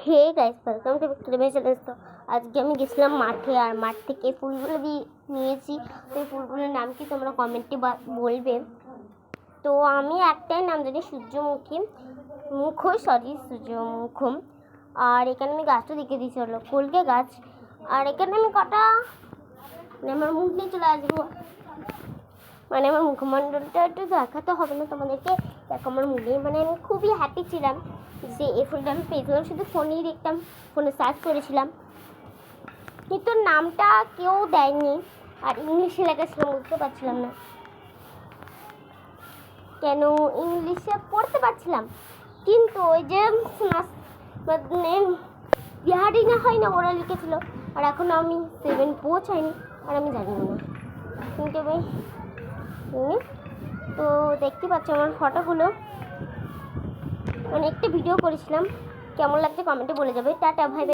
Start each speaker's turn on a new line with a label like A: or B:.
A: Hey guys, welcome to Creamy channel. তো আজকে আমি গেছিলাম মাঠে, আর মাঠ থেকে ফুলগুলো নিয়েছি। তো এই ফুলগুলোর নাম কি তোমরা কমেন্টে বলবে। তো আমি একটাই নাম জানি, সূর্যমুখম। আর এখানে আমি গাছটা দেখে দিয়েছি, হলো কলকে গাছ। আর এখানে আমি কটা আমার মুখ নিয়ে চলে আসবো, আমার মুখমণ্ডলটা একটু দেখাতে হবে না তোমাদেরকে। দেখো আমার মুখে, আমি খুবই হ্যাপি ছিলাম যে এই ফুলটা আমি পেয়েছিলাম। শুধু ফোনেই দেখতাম, ফোনে সার্চ করেছিলাম, কিন্তু নামটা কেউ দেয়নি। আর ইংলিশে লেখা ছিল, বুঝতে পারছিলাম না কেন, ইংলিশে পড়তে পারছিলাম। কিন্তু ওই যে বিহারি না হয় না, ওরা লিখেছিল। আর এখনও আমি 7 পৌঁছাইনি, আর আমি জানি না। কিন্তু তো দেখতে পাচ্ছ আমার ফটোগুলো, একটা ভিডিও করেছিলাম, কেমন লাগছে কমেন্টে বলে যাবে। টাটা, ভাই।